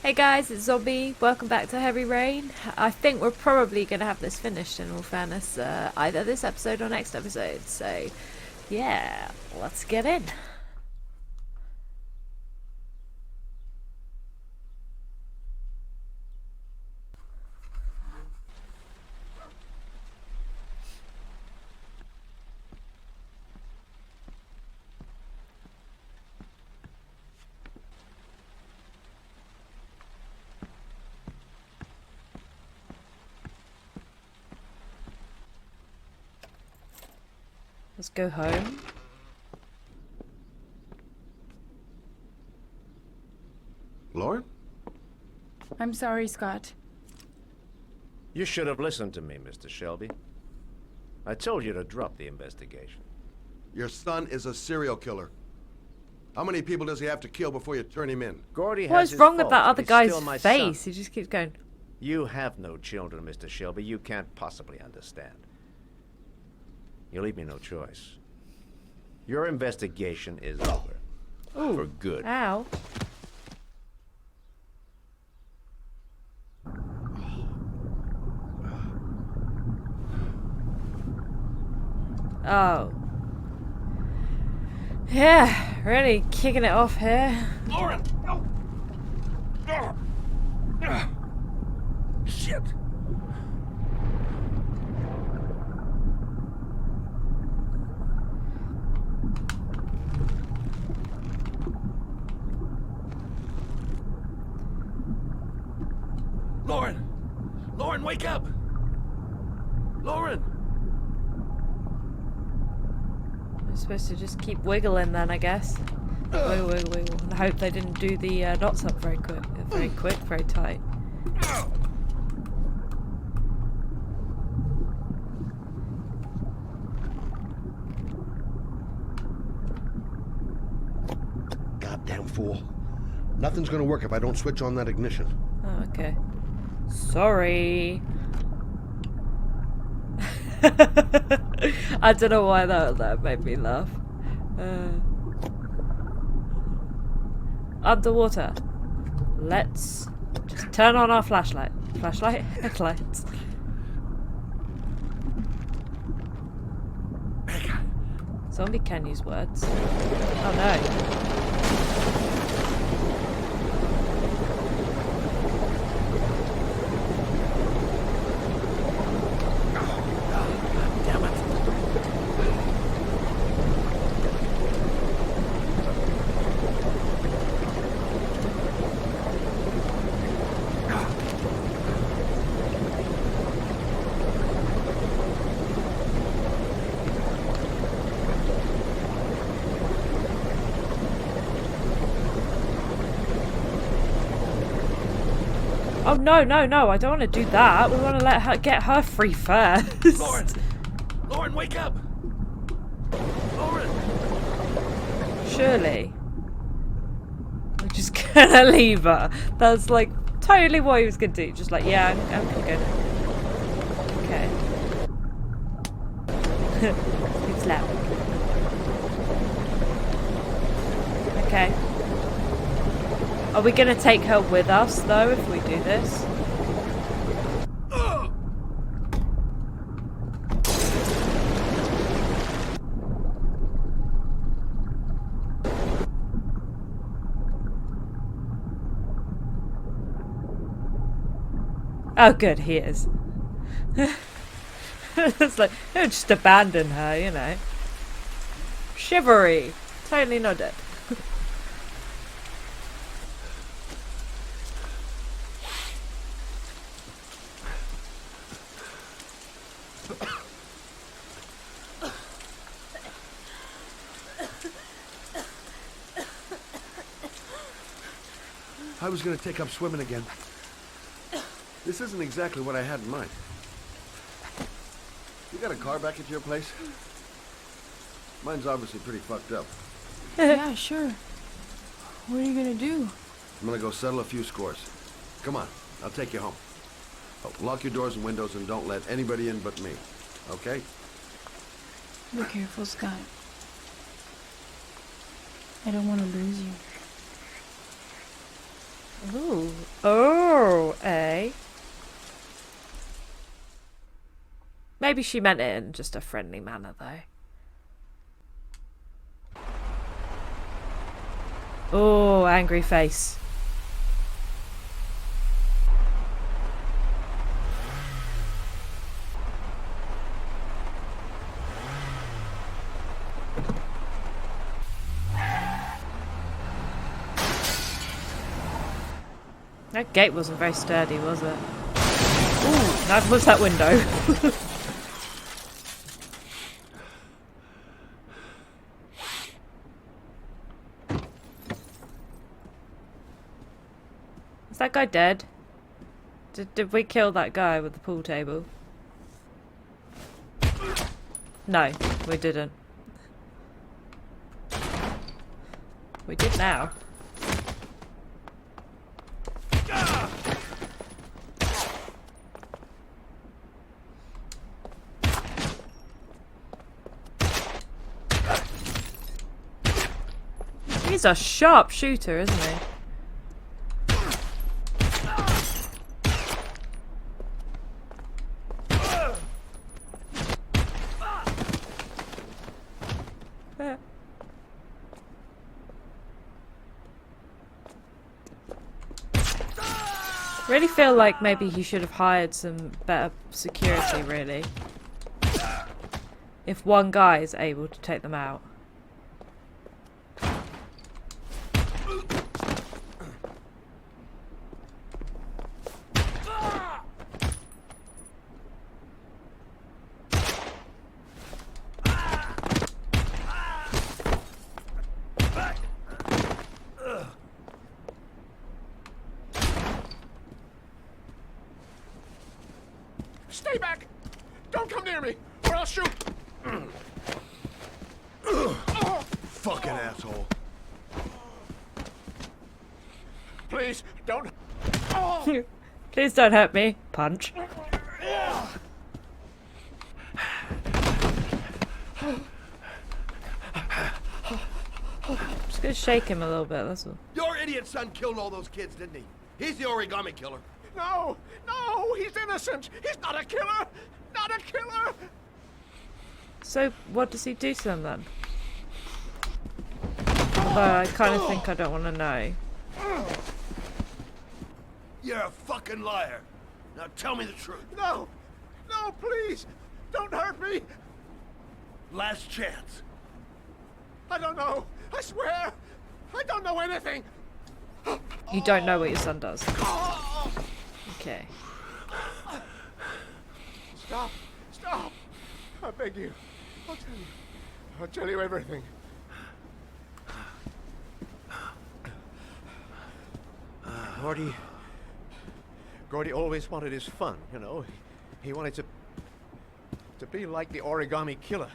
Hey guys, it's Zombie. Welcome back to Heavy Rain. I think we're probably going to have this finished in all fairness, either this episode or next episode. So, yeah, let's get in. Let's go home. Lauren? I'm sorry, Scott. You should have listened to me, Mr. Shelby. I told you to drop the investigation. Your son is a serial killer. How many people does he have to kill before you turn him in? Gordy has What's his wrong with that faults, other but he's guy's still my face? son. He just keeps going. You have no children, Mr. Shelby. You can't possibly understand. You leave me no choice. Your investigation is over. Ooh, for good. Ow. Oh. Yeah, really kicking it off here. Lauren! No! Shit! Lauren! Lauren, wake up! Lauren! I'm supposed to just keep wiggling then, I guess. Wiggle, wiggle, wiggle. And I hope they didn't do the knots up very quick. Very tight. Goddamn fool. Nothing's gonna work if I don't switch on that ignition. Oh, okay. Sorry. I don't know why that made me laugh. Underwater. Let's just turn on our flashlight. Flashlight? Headlights. Zombie can use words. Oh no. Damn it. Oh no, no, no, I don't want to do that. We want to let her get her free first. Lauren! Lauren, wake up! Lauren! Surely. We're just gonna leave her. That's like totally what he was gonna do. Just like, yeah, I'm gonna go now. Okay. It's loud. Okay. Are we gonna take her with us though if we do this? Oh good, he is. It's like, oh, just abandon her, you know. Shivery. Totally not dead. I was gonna take up swimming again. This isn't exactly what I had in mind. You got a car back at your place? Mine's obviously pretty fucked up. Yeah, sure. What are you gonna do? I'm gonna go settle a few scores. Come on, I'll take you home. Oh, lock your doors and windows and don't let anybody in but me. Okay? Be careful, Scott. I don't want to lose you. Ooh. Oh, eh? Maybe she meant it in just a friendly manner, though. Oh, angry face. That gate wasn't very sturdy, was it? Ooh, that was that window. Is that guy dead? Did we kill that guy with the pool table? No, we didn't. We did now. He's a sharp shooter, isn't he? Really feel like maybe he should have hired some better security, really. If one guy is able to take them out. Stay back! Don't come near me, or I'll shoot! Fucking asshole. Please, don't... Please don't hurt me. Punch. Just gonna shake him a little bit, that's all. Your idiot son killed all those kids, didn't he? He's the origami killer. No! No! He's innocent! He's not a killer! Not a killer! So, what does he do to them then? Although I kind of think I don't want to know. You're a fucking liar. Now tell me the truth. No! No, please! Don't hurt me! Last chance. I don't know! I swear! I don't know anything! You don't know what your son does. Okay. Stop! Stop! I beg you. I'll tell you. I'll tell you everything. Gordy always wanted his fun, you know. He wanted to be like the Origami killer.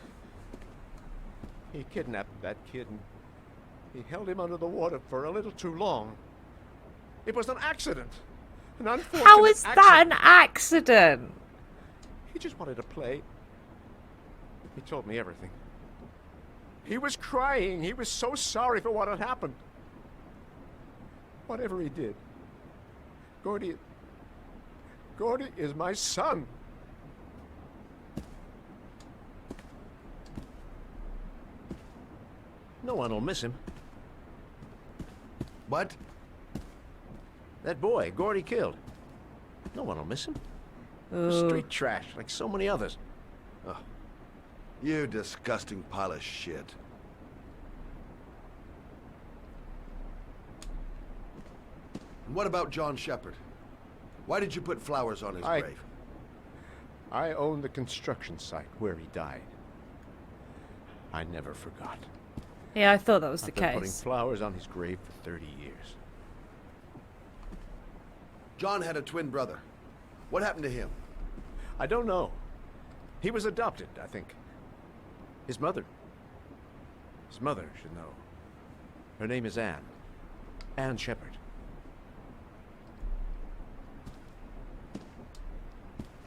He kidnapped that kid and he held him under the water for a little too long. It was an accident. An unfortunate How is accident. that an accident? He just wanted to play. He told me everything. He was crying. He was so sorry for what had happened. Whatever he did, Gordy is my son. No one will miss him. What? That boy, Gordy killed. No one will miss him. Ooh. Street trash, like so many others. Oh, you disgusting pile of shit. And what about John Shepard? Why did you put flowers on his grave? I own the construction site where he died. I never forgot. Yeah, I thought that was the I've been putting case. flowers on his grave for 30 years. John had a twin brother. What happened to him? I don't know. He was adopted, I think. His mother should know. Her name is Anne. Anne Shepard.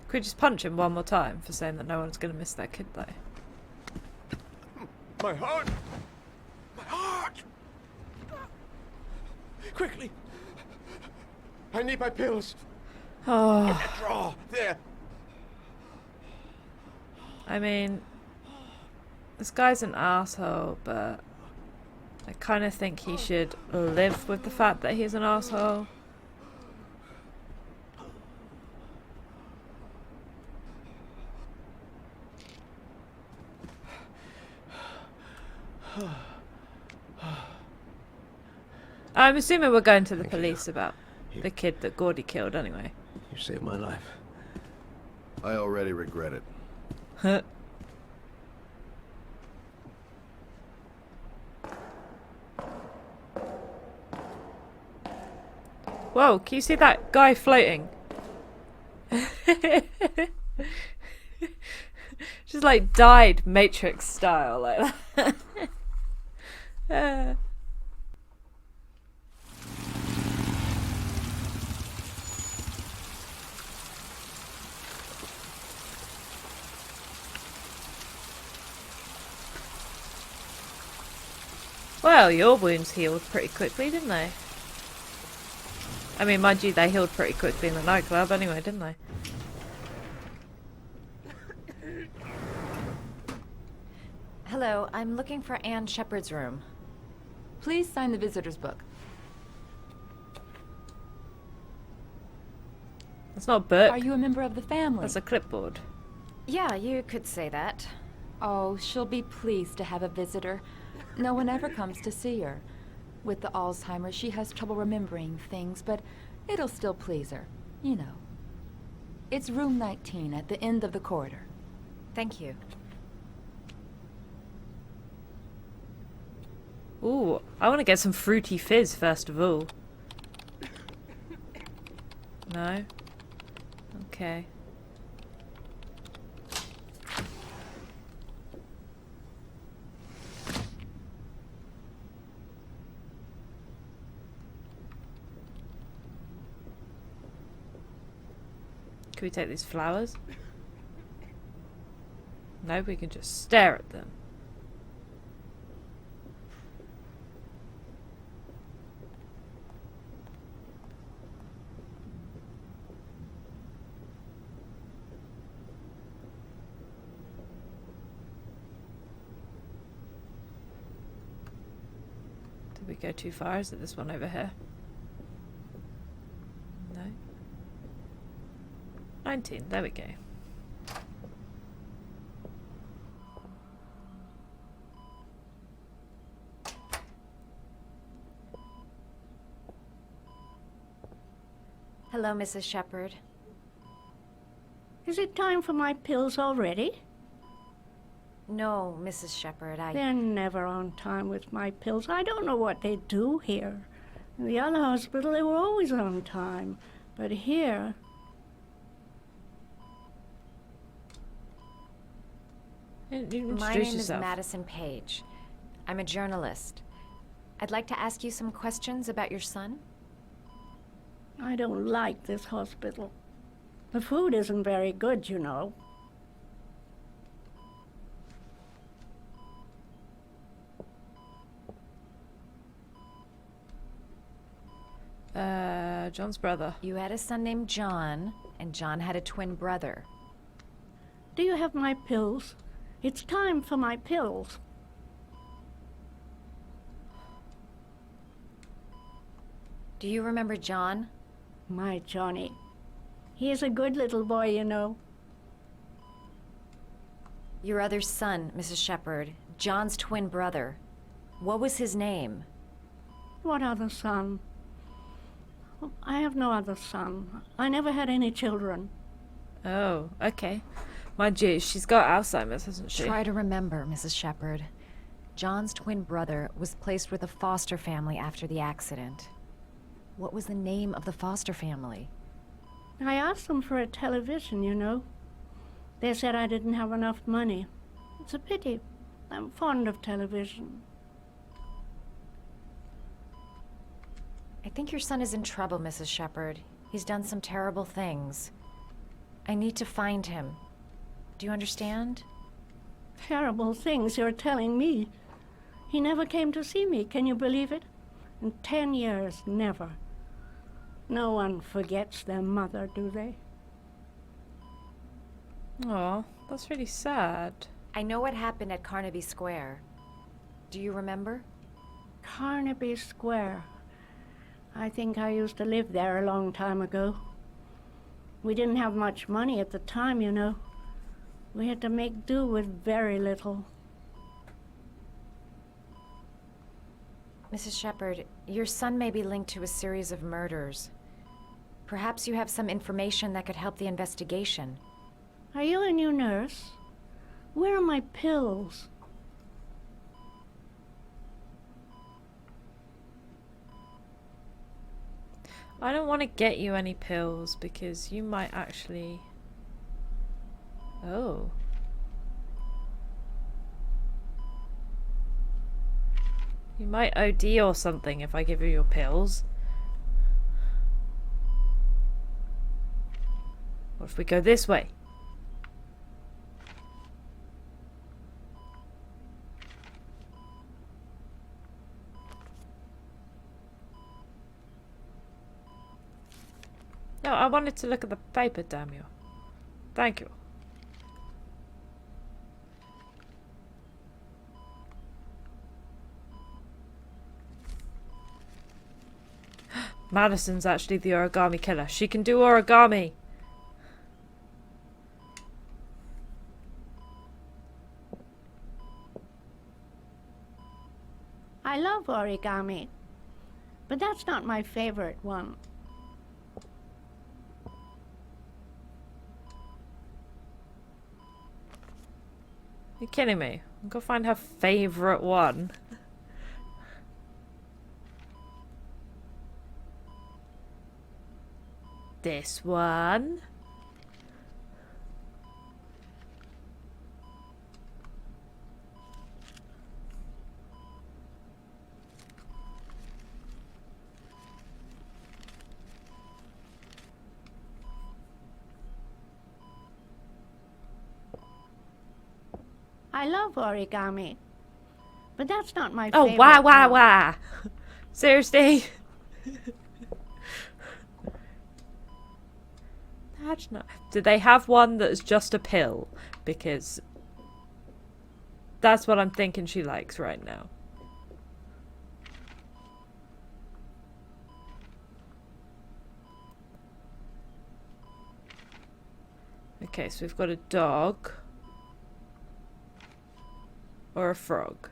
Could we just punch him one more time for saying that no one's going to miss that kid, though? My heart! My heart! Quickly! I need my pills. Oh, That drawer. There. I mean, this guy's an asshole, but I kind of think he should live with the fact that he's an asshole. I'm assuming we're going to the police about the kid that Gordy killed anyway. You saved my life. I already regret it. Huh. Whoa, can you see that guy floating? Just like died Matrix style like that. Well, your wounds healed pretty quickly, didn't they? I mean, mind you, they healed pretty quickly in the nightclub anyway, didn't they? Hello, I'm looking for Anne Shepard's room. Please sign the visitor's book. That's not a book. Are you a member of the family? That's a clipboard. Yeah, you could say that. Oh, she'll be pleased to have a visitor. No one ever comes to see her. With the Alzheimer's, she has trouble remembering things, but it'll still please her. You know. It's room 19 at the end of the corridor. Thank you. Ooh, I want to get some fruity fizz first of all. No? Okay. Can we take these flowers? No, we can just stare at them. Did we go too far? Is it this one over here? No. 19, there we go. Hello, Mrs. Shepard. Is it time for my pills already? No, Mrs. Shepard, They're never on time with my pills. I don't know what they do here. In the other hospital, they were always on time. But here... My Introduce name is yourself. Madison Page. I'm a journalist. I'd like to ask you some questions about your son. I don't like this hospital. The food isn't very good, you know. John's brother. You had a son named John, and John had a twin brother. Do you have my pills? It's time for my pills. Do you remember John? My Johnny. He is a good little boy, you know. Your other son, Mrs. Shepard, John's twin brother. What was his name? What other son? Oh, I have no other son. I never had any children. Oh, okay. Mind you, she's got Alzheimer's, hasn't she? Try to remember, Mrs. Shepard. John's twin brother was placed with a foster family after the accident. What was the name of the foster family? I asked them for a television, you know. They said I didn't have enough money. It's a pity. I'm fond of television. I think your son is in trouble, Mrs. Shepard. He's done some terrible things. I need to find him. Do you understand? Terrible things you're telling me. He never came to see me, can you believe it? In 10 years, never. No one forgets their mother, do they? Aw, that's really sad. I know what happened at Carnaby Square. Do you remember? Carnaby Square. I think I used to live there a long time ago. We didn't have much money at the time, you know. We had to make do with very little. Mrs. Shepherd, your son may be linked to a series of murders. Perhaps you have some information that could help the investigation. Are you a new nurse? Where are my pills? I don't want to get you any pills because you might actually... Oh. You might OD or something if I give you your pills. What if we go this way? No, I wanted to look at the paper, damn you. Thank you. Madison's actually the origami killer. She can do origami. I love origami, but that's not my favorite one. You're kidding me. I'm gonna find her favorite one. This one. I love origami, but that's not my Oh, favorite wah, wah, one. wah. Seriously? That's not... Do they have one that's just a pill? Because that's what I'm thinking she likes right now. Okay, so we've got a dog. Or a frog.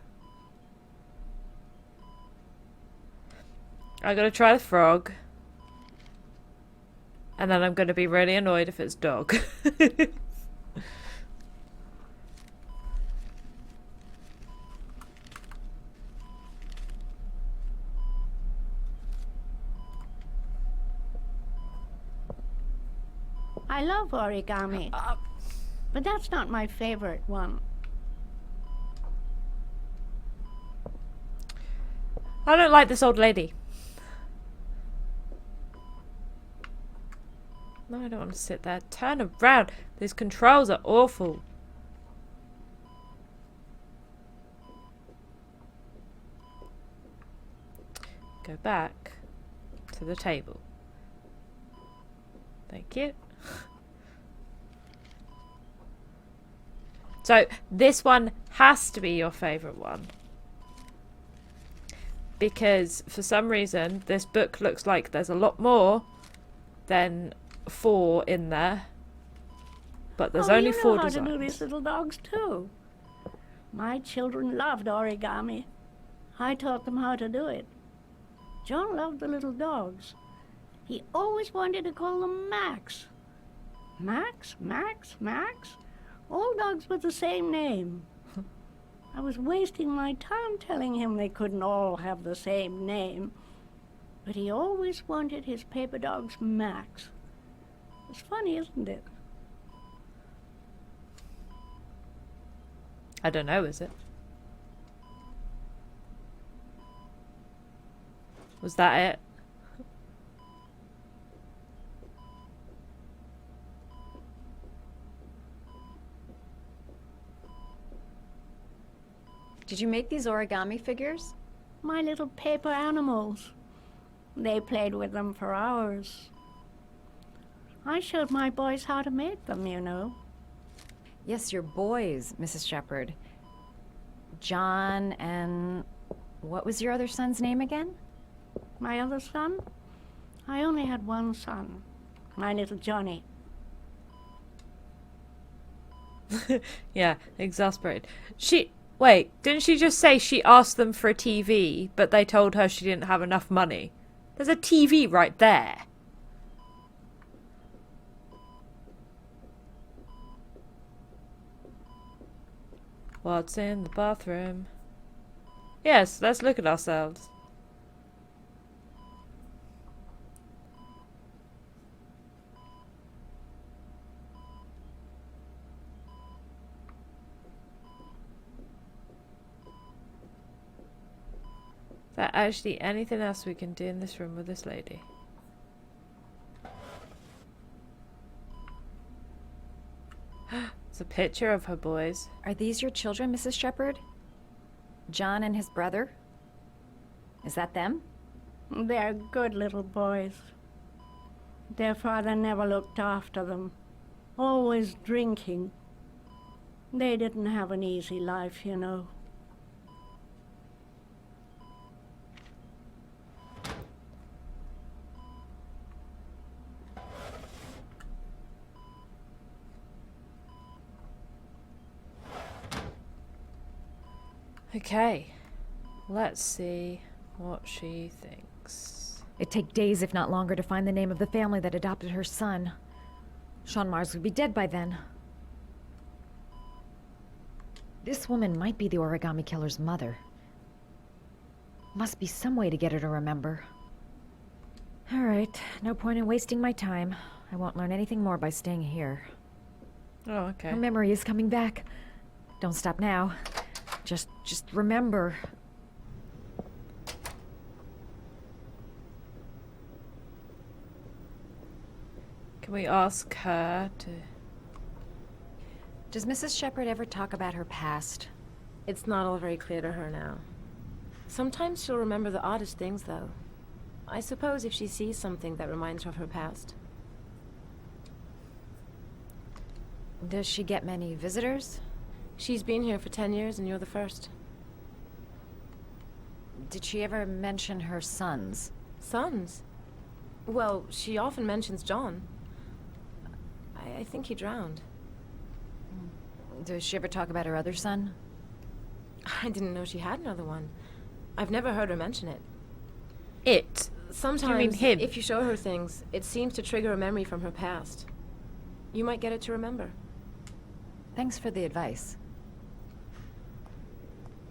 I'm gonna try the frog. And then I'm gonna be really annoyed if it's dog. I love origami, but that's not my favorite one. I don't like this old lady. No, I don't want to sit there. Turn around. These controls are awful. Go back to the table. Thank you. So, this one has to be your favourite one. Because, for some reason, this book looks like there's a lot more than 4 in there. But there's only 4 designs. You know how to do these little dogs, too. My children loved origami. I taught them how to do it. John loved the little dogs. He always wanted to call them Max. Max, Max, Max? All dogs with the same name. I was wasting my time telling him they couldn't all have the same name. But he always wanted his paper dogs Max. It's funny, isn't it? I don't know, is it? Was that it? Did you make these origami figures? My little paper animals. They played with them for hours. I showed my boys how to make them, you know. Yes, your boys, Mrs. Shepherd. John and... what was your other son's name again? My other son? I only had one son, my little Johnny. Yeah, exasperated. Wait, didn't she just say she asked them for a TV, but they told her she didn't have enough money? There's a TV right there. What's in the bathroom? Yes, let's look at ourselves. Is there actually anything else we can do in this room with this lady? It's a picture of her boys. Are these your children, Mrs. Shepherd? John and his brother? Is that them? They're good little boys. Their father never looked after them, always drinking. They didn't have an easy life, you know. Okay, let's see what she thinks. It'd take days, if not longer, to find the name of the family that adopted her son. Shaun Mars would be dead by then. This woman might be the Origami killer's mother. Must be some way to get her to remember. All right, no point in wasting my time. I won't learn anything more by staying here. Oh, okay. Her memory is coming back. Don't stop now. Just remember. Can we ask her to... Does Mrs. Shepherd ever talk about her past? It's not all very clear to her now. Sometimes she'll remember the oddest things, though. I suppose if she sees something that reminds her of her past. Does she get many visitors? She's been here for 10 years, and you're the first. Did she ever mention her sons? Sons? Well, she often mentions John. I think he drowned. Does she ever talk about her other son? I didn't know she had another one. I've never heard her mention it. It? Sometimes, You mean him? if you show her things, it seems to trigger a memory from her past. You might get it to remember. Thanks for the advice.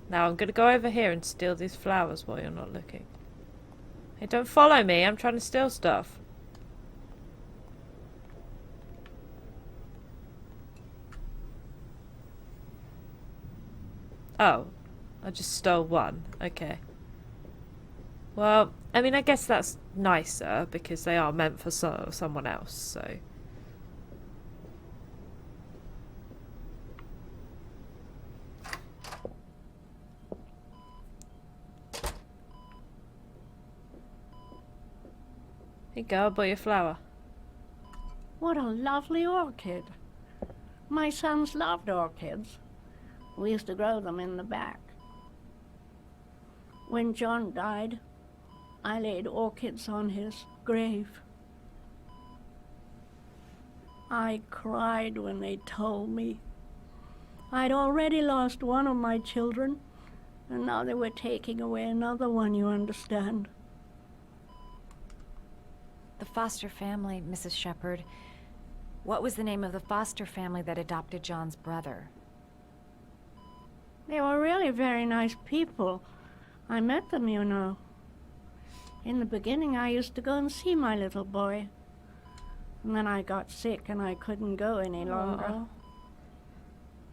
Now I'm gonna go over here and steal these flowers while you're not looking. Hey, don't follow me, I'm trying to steal stuff. Oh, I just stole one. Okay. Well, I mean, I guess that's nicer because they are meant for someone else, so... Here you go, I bought you a flower. What a lovely orchid. My sons loved orchids. We used to grow them in the back. When John died, I laid orchids on his grave. I cried when they told me. I'd already lost one of my children, and now they were taking away another one, you understand. The foster family, Mrs. Shepherd. What was the name of the foster family that adopted John's brother? They were really very nice people. I met them, you know. In the beginning, I used to go and see my little boy. And then I got sick and I couldn't go any longer. Aw.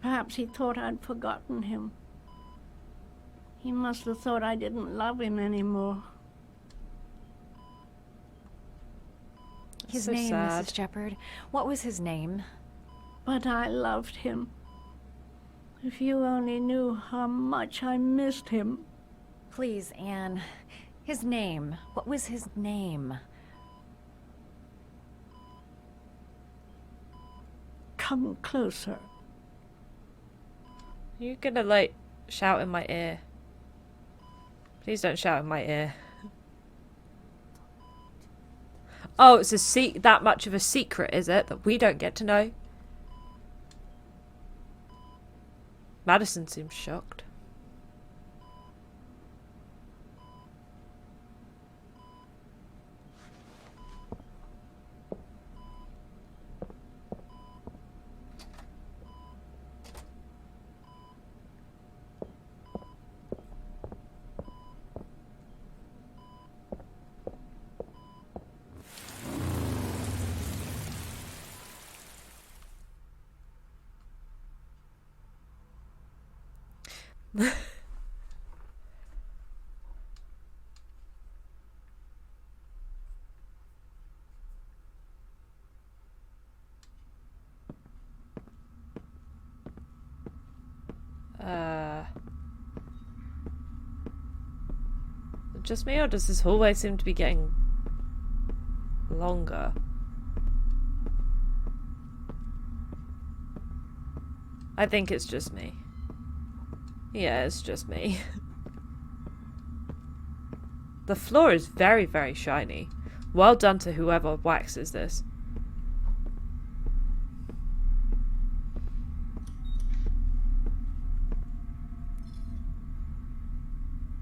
Perhaps he thought I'd forgotten him. He must have thought I didn't love him anymore. His So name, sad. Mrs. Shepherd. What was his name? But I loved him. If you only knew how much I missed him. Please, Anne. His name. What was his name? Come closer. You're gonna, like, shout in my ear. Please don't shout in my ear. Oh, it's that much of a secret, is it? That we don't get to know? Madison seems shocked. Just me, or does this hallway seem to be getting longer? I think it's just me. Yeah, it's just me. The floor is very, very shiny. Well done to whoever waxes this.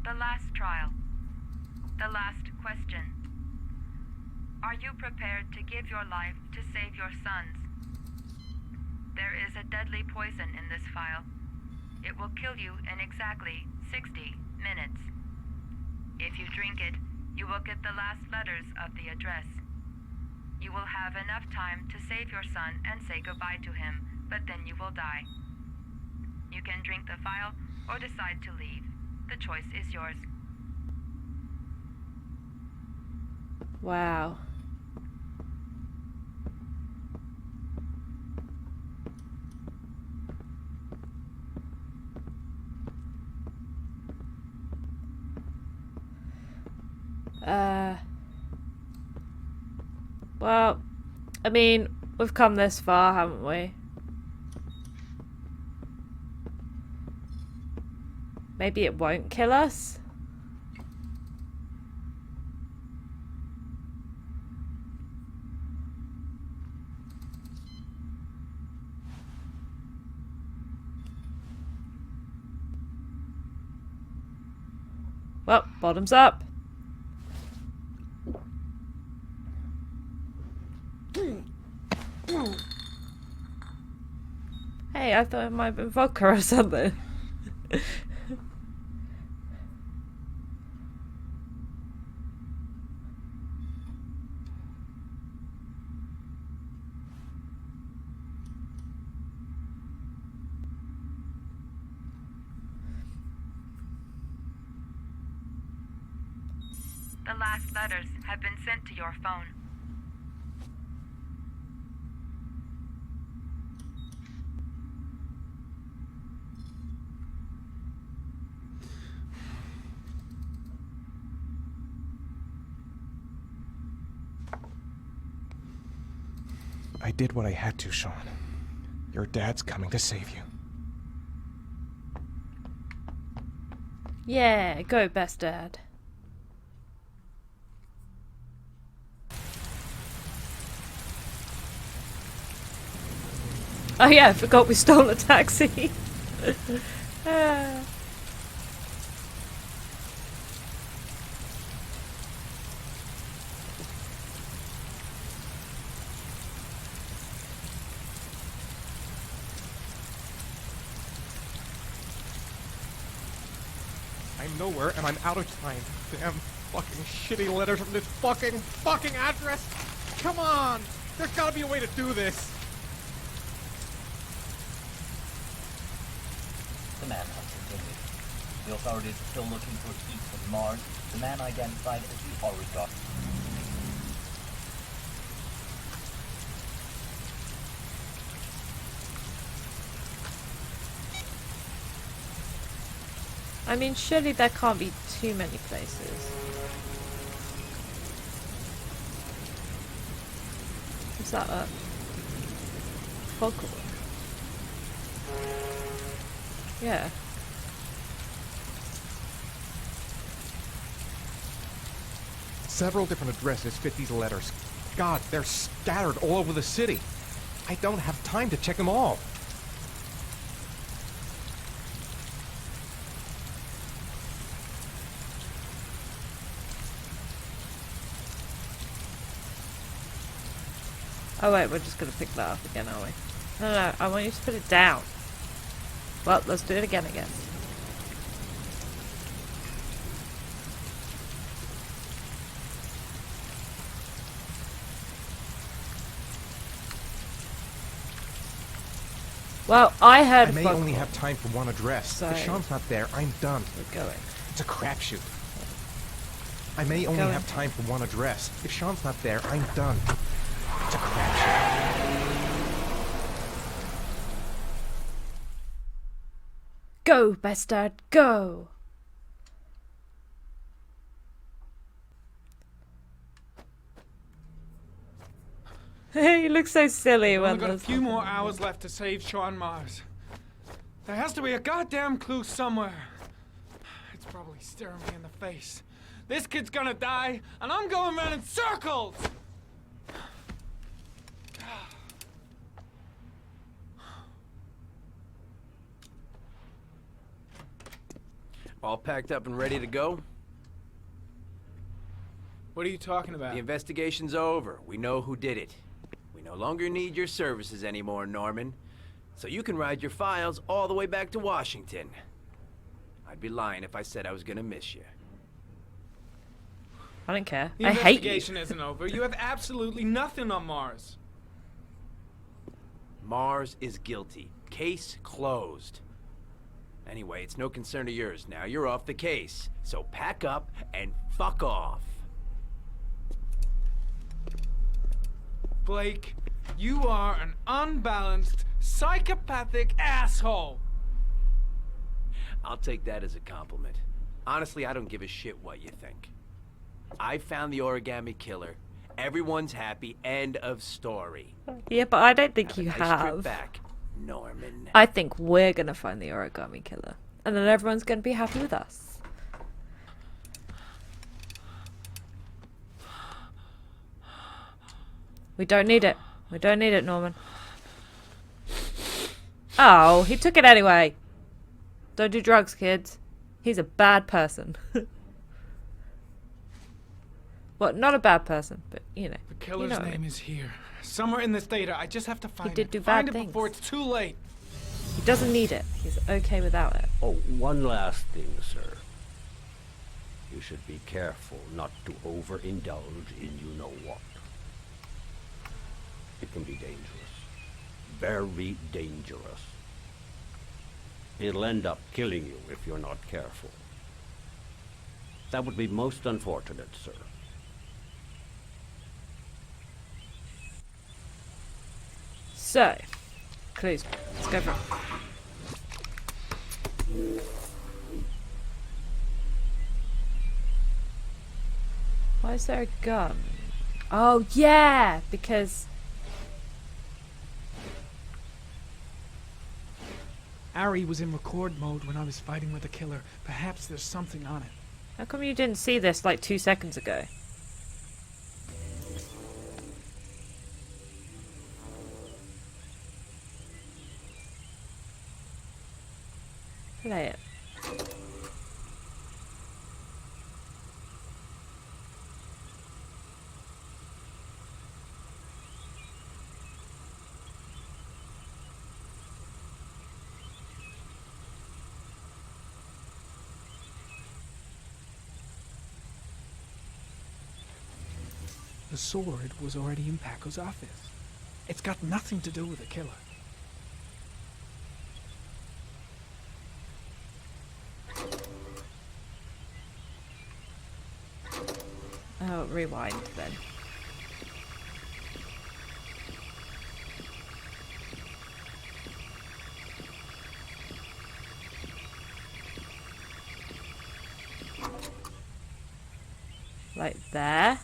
The last trial. The last question. Are you prepared to give your life to save your sons? There is a deadly poison in this vial. It will kill you in exactly 60 minutes. If you drink it, you will get the last letters of the address. You will have enough time to save your son and say goodbye to him, but then you will die. You can drink the vial or decide to leave. The choice is yours. Wow. Well, I mean, we've come this far, haven't we? Maybe it won't kill us? Well, bottoms up. Hey, I thought it might have been vodka or something. The last letters have been sent to your phone. I did what I had to, Shaun. Your dad's coming to save you. Yeah, go best dad. Oh yeah, I forgot we stole a taxi. I'm nowhere and I'm out of time. Damn fucking shitty letters from this fucking address. Come on! There's gotta be a way to do this. The manhunt continued. The authorities are still looking for Keith of Mars, the man identified as the Origami. I mean, surely there can't be too many places. What's that up? Foghorn. Yeah. Several different addresses fit these letters. God, they're scattered all over the city. I don't have time to check them all. Oh wait, we're just gonna pick that up again, are we? No, no, I want you to put it down. Well, let's do it again, I guess. Well, I heard I may Foghorn. only have time for one address. So- If Shaun's not there, I'm done. We're going. It's a crapshoot. I may only Going. have time for one address. If Shaun's not there, I'm done. It's a crapshoot. Go, bastard, go! He looks so silly We've when only got a there's few more nothing. hours left to save Shaun Mars. There has to be a goddamn clue somewhere. It's probably staring me in the face. This kid's gonna die, and I'm going around in circles! All packed up and ready to go? What are you talking about? The investigation's over. We know who did it. We no longer need your services anymore, Norman. So you can ride your files all the way back to Washington. I'd be lying if I said I was gonna miss you. I don't care. The I hate you. investigation isn't over. You have absolutely nothing on Mars. Mars is guilty. Case closed. Anyway, it's no concern of yours now. You're off the case. So pack up and fuck off. Blake, you are an unbalanced, psychopathic asshole. I'll take that as a compliment. Honestly, I don't give a shit what you think. I found the Origami killer. Everyone's happy. End of story. Yeah, but I don't think Have a you nice trip have. back, Norman. I think we're gonna find the Origami killer. And then everyone's gonna be happy with us. We don't need it. We don't need it, Norman. Oh, he took it anyway. Don't do drugs, kids. He's a bad person. Well, not a bad person, but you know. The killer's you know what I name mean. is here. Somewhere in this data. I just have to find did it. do Find bad it things. before it's too late. He doesn't need it. He's okay without it. Oh, one last thing, sir. You should be careful not to overindulge in you-know-what. It can be dangerous. Very dangerous. It'll end up killing you if you're not careful. That would be most unfortunate, sir. So, clues. Let's go for it. Why is there a gun? Oh, yeah! Because... Ari was in record mode when I was fighting with the killer. Perhaps there's something on it. How come you didn't see this like 2 seconds ago? Play it. The sword was already in Paco's office. It's got nothing to do with the killer. Oh, rewind then. Like there.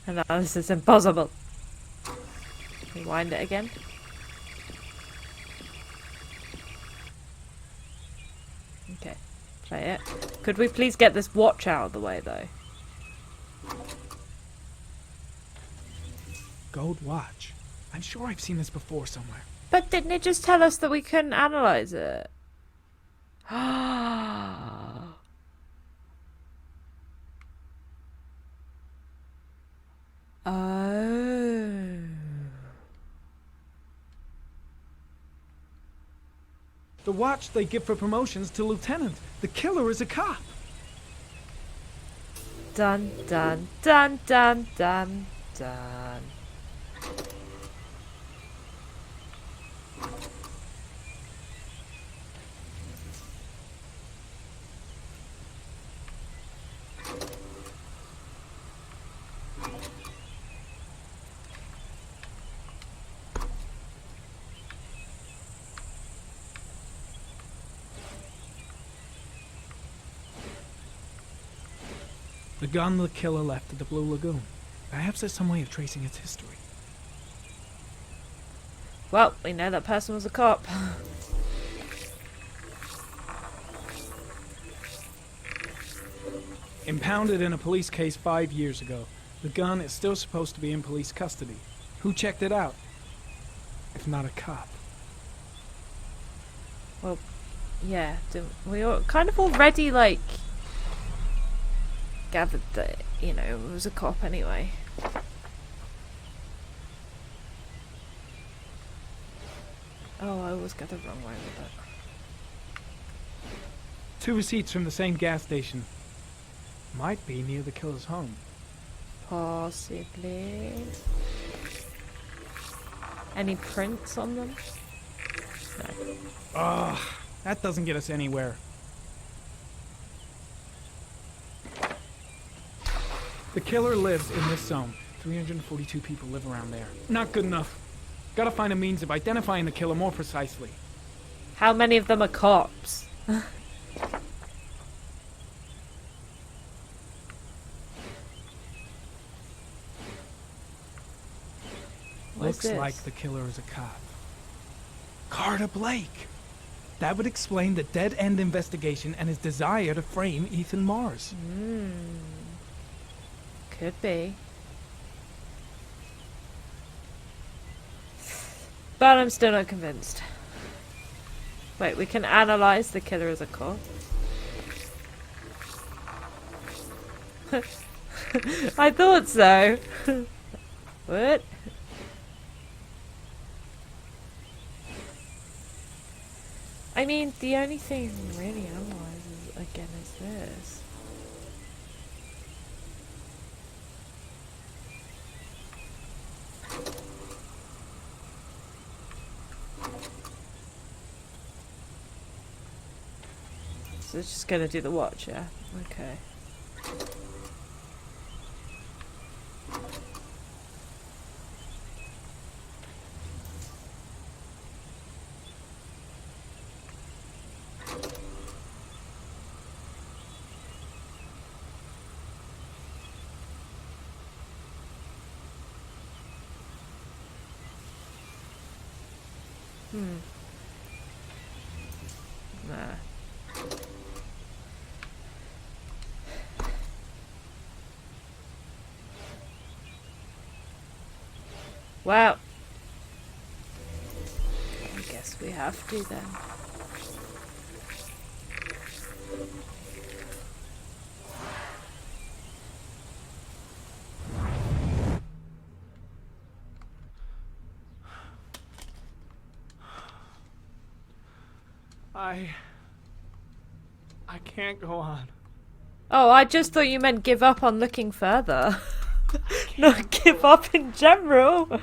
Analysis impossible. Rewind it again. Okay, try it. Could we please get this watch out of the way, though? Gold watch. I'm sure I've seen this before somewhere. But didn't it just tell us that we couldn't analyze it? Oh. The watch they give for promotions to lieutenant. The killer is a cop. Dun dun dun dun dun dun. The gun the killer left at the Blue Lagoon. Perhaps there's some way of tracing its history. Well, we know that person was a cop. Impounded in a police case 5 years ago, the gun is still supposed to be in police custody. Who checked it out? If not a cop. Well, yeah, we all kind of already, like, gathered that, you know, it was a cop anyway. Oh, I always got the wrong way with that. 2 receipts from the same gas station. Might be near the killer's home. Possibly. Any prints on them? No. Ugh, that doesn't get us anywhere. The killer lives in this zone. 342 people live around there. Not good enough. Gotta find a means of identifying the killer more precisely. How many of them are cops? Looks like the killer is a cop. Carter Blake! That would explain the dead-end investigation and his desire to frame Ethan Mars. Could be. But I'm still not convinced. Wait, we can analyze the killer as a cop? I thought so. What? I mean, the only thing really analyzes again is this. So it's just gonna do the watch, yeah? Okay. Nah. Well, I guess we have to then. I can't go on. Oh, I just thought you meant give up on looking further. Not give up in general.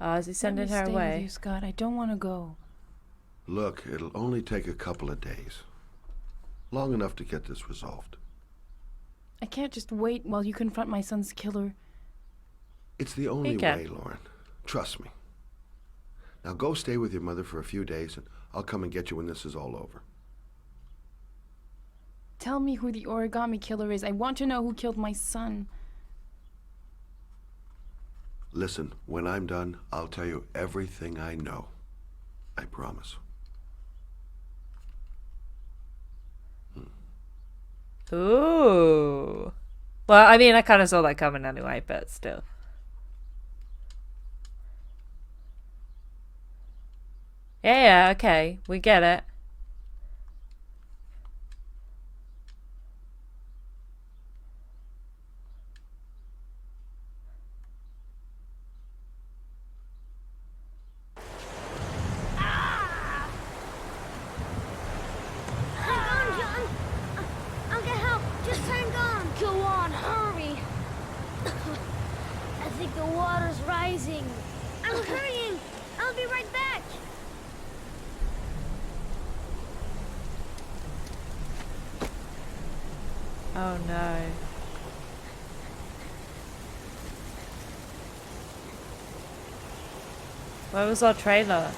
Oh, is he sending her Stay away? with you, Scott. I don't want to go. Look, it'll only take a couple of days. Long enough to get this resolved. I can't just wait while you confront my son's killer. It's the only Okay. way, Lauren. Trust me. Now go stay with your mother for a few days, and I'll come and get you when this is all over. Tell me who the Origami killer is. I want to know who killed my son. Listen, when I'm done, I'll tell you everything I know. I promise. Ooh. Well, I mean, I kind of saw that coming anyway, but still. Yeah, okay. We get it. Hang on, John. I'll get help. Just hang on. Go on, hurry. I think the water's rising. I'm hurrying. I'll be right back. Oh no. Where was our trailer?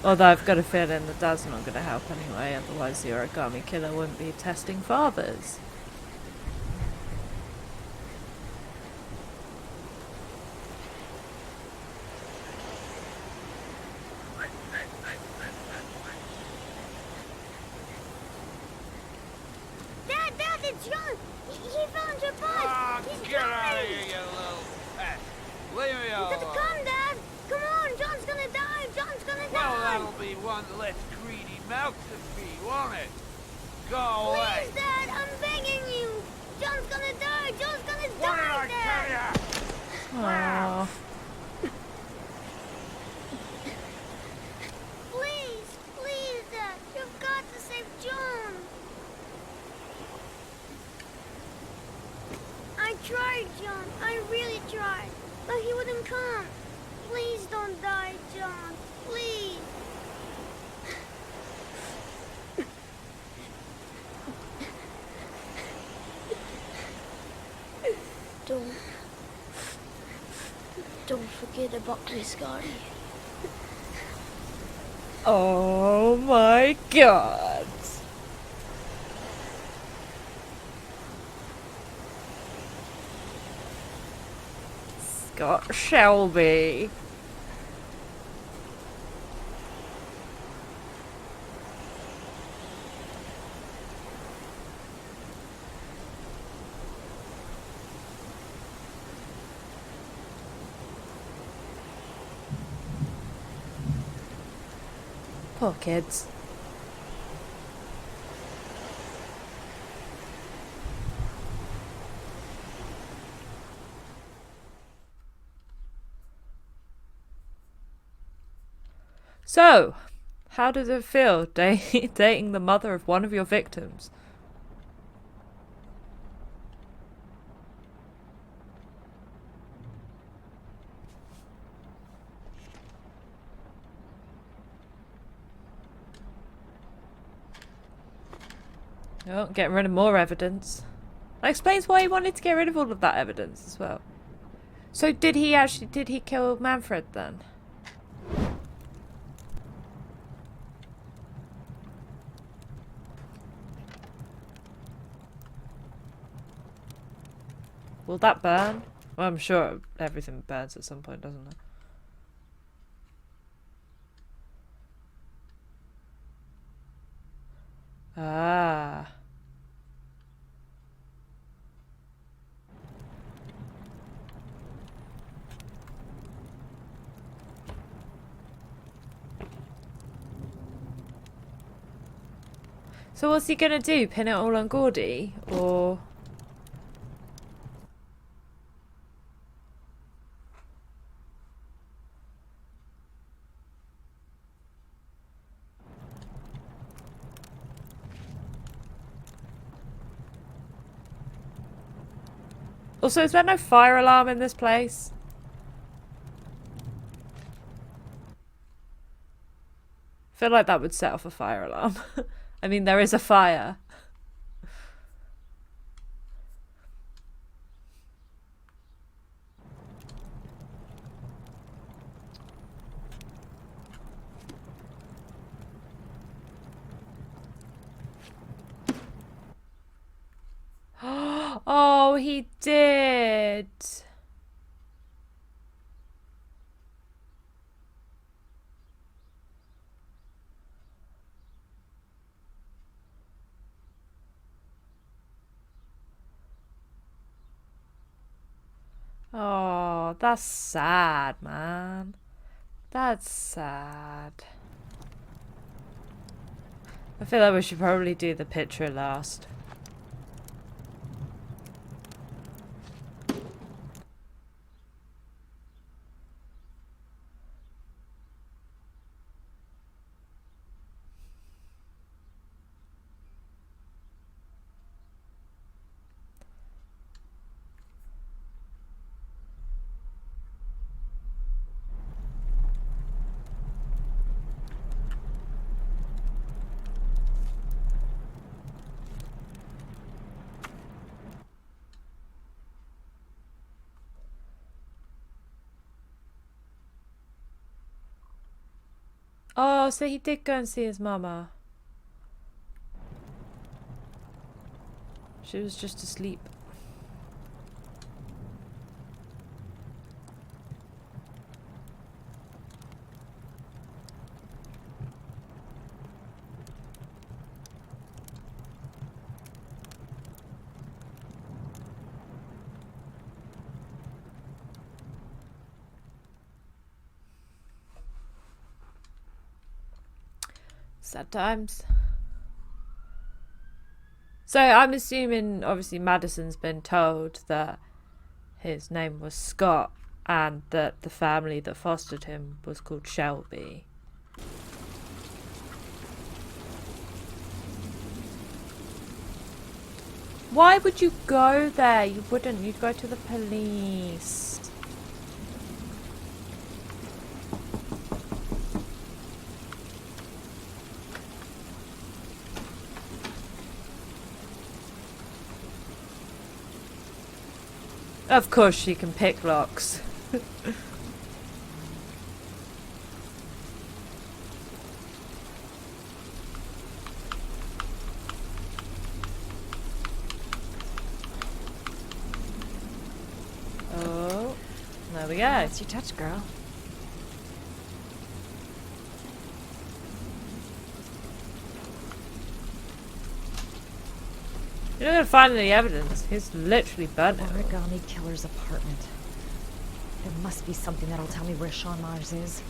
Although I've got a feeling that Dad's not going to help anyway, otherwise the Origami killer wouldn't be testing fathers. Dad, it's John. He found your bike. Ah, He's get coming. out of here, you little pest. Leave me You alone. got to come, Dad. Come on, John's gonna die. John's gonna Well, die. that'll be one less greedy mouth to feed, won't it? Go away. Please, Dad, I'm begging you. John's gonna die. John's gonna What did die, I Dad. tell ya? Aww. Please, Dad. You've got to save John. I tried, John. I really tried. But he wouldn't come. Please don't die, John. Please. Don't forget about Miss Gardy. Oh my god. Scott Shelby. Poor kids. So, how does it feel dating the mother of one of your victims? Oh, getting rid of more evidence. That explains why he wanted to get rid of all of that evidence as well. So did he kill Manfred then? Will that burn? Well, I'm sure everything burns at some point, doesn't it? Ah. So what's he gonna do? Pin it all on Gordy? Or... Also, is there no fire alarm in this place? I feel like that would set off a fire alarm. I mean, there is a fire. Oh, he did. Oh, that's sad, man. That's sad. I feel like we should probably do the picture last. Oh, so he did go and see his mama. She was just asleep. Sad times. So I'm assuming, obviously, Madison's been told that his name was Scott and that the family that fostered him was called Shelby. Why would you go there? You wouldn't. You'd go to the police. Of course she can pick locks. Oh, there we go. That's your touch, girl. You're not gonna find any evidence. He's literally burnt it. Origami killer's apartment. There must be something that'll tell me where Shaun Mars is.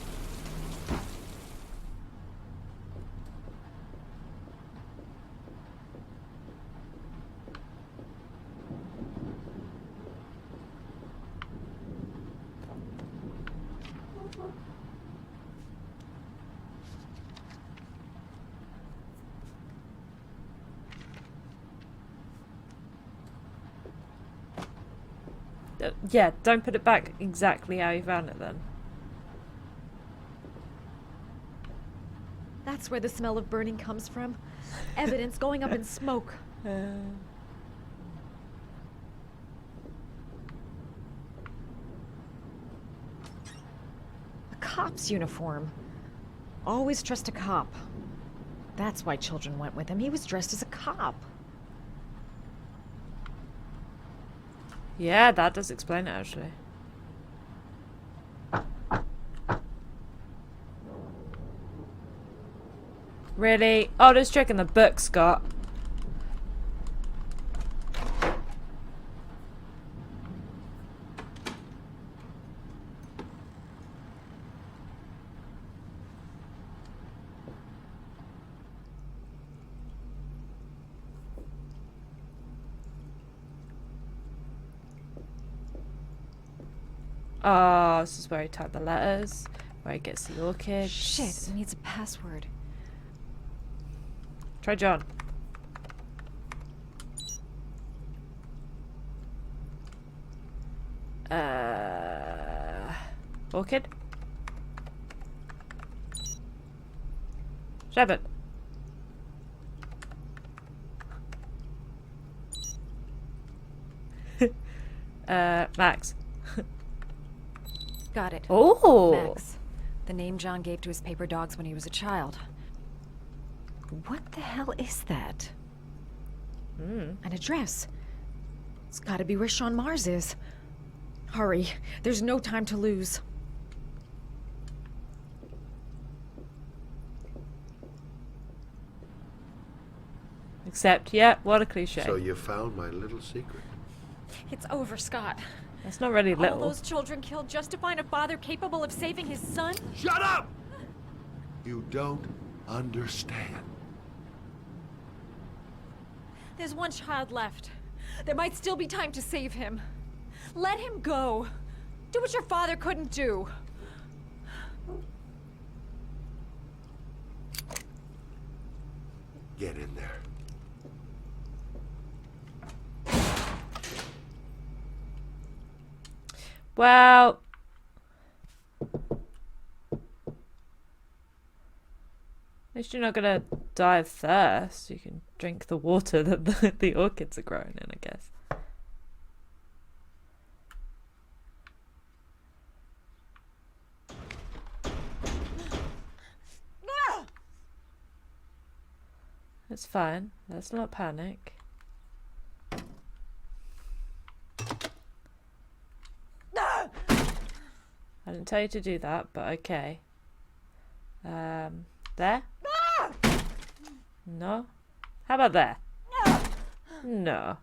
Yeah, don't put it back exactly how you found it then. That's where the smell of burning comes from. Evidence going up in smoke. A cop's uniform. Always trust a cop. That's why children went with him. He was dressed as a cop. Yeah, that does explain it, actually. Really? Oh, just checking the book, Scott. Oh, this is where he typed the letters, where he gets the orchids. Shit, it needs a password. Try John. Orchid? Shepard. Max. Got it. Oh! Max. The name John gave to his paper dogs when he was a child. What the hell is that? An address. It's gotta be where Shaun Mars is. Hurry. There's no time to lose. Except, yeah, what a cliche. So you found my little secret. It's over, Scott. That's not really little. All those children killed just to find a father capable of saving his son? Shut up! You don't understand. There's one child left. There might still be time to save him. Let him go. Do what your father couldn't do. Get in there. Well, at least you're not gonna die of thirst. You can drink the water that the orchids are growing in, I guess. It's fine. Let's not panic. I didn't tell you to do that, but okay. There? No? How about there? No.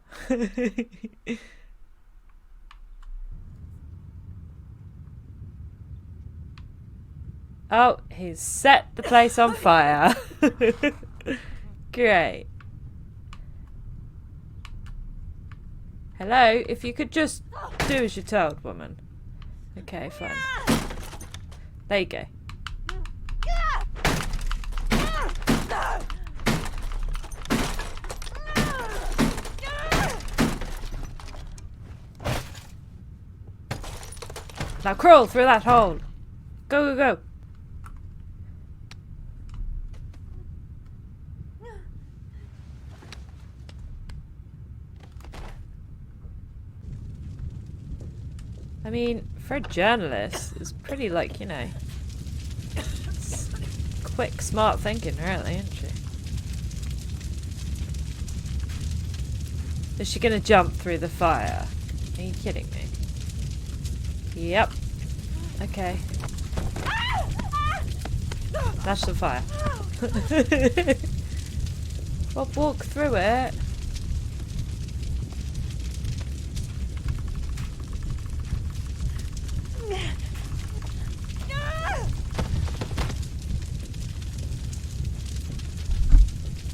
Oh, he's set the place on fire. Great. Hello, if you could just do as you're told, woman. Okay, fine. There you go. Now crawl through that hole. Go, go, go. I mean, for a journalist, it's pretty, like, you know, quick, smart thinking, really, isn't she? Is she gonna jump through the fire? Are you kidding me? Yep. Okay. That's the fire. Well, walk through it.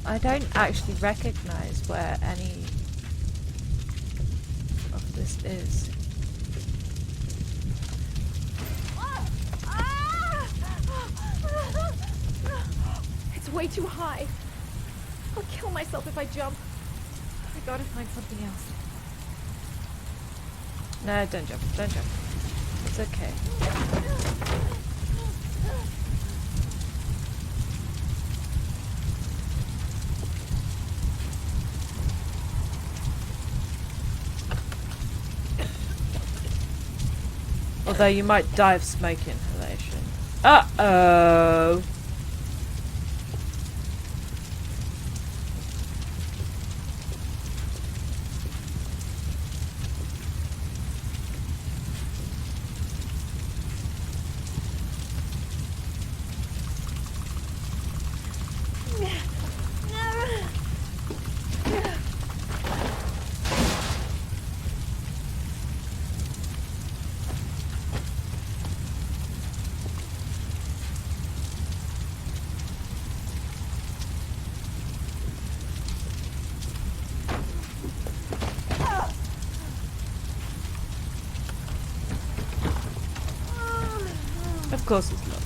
I don't actually recognize where any of this is. It's way too high. I'll kill myself if I jump. I gotta find something else. No, don't jump. Don't jump. It's okay. Although you might die of smoke inhalation. Uh-oh! Of course it's locked.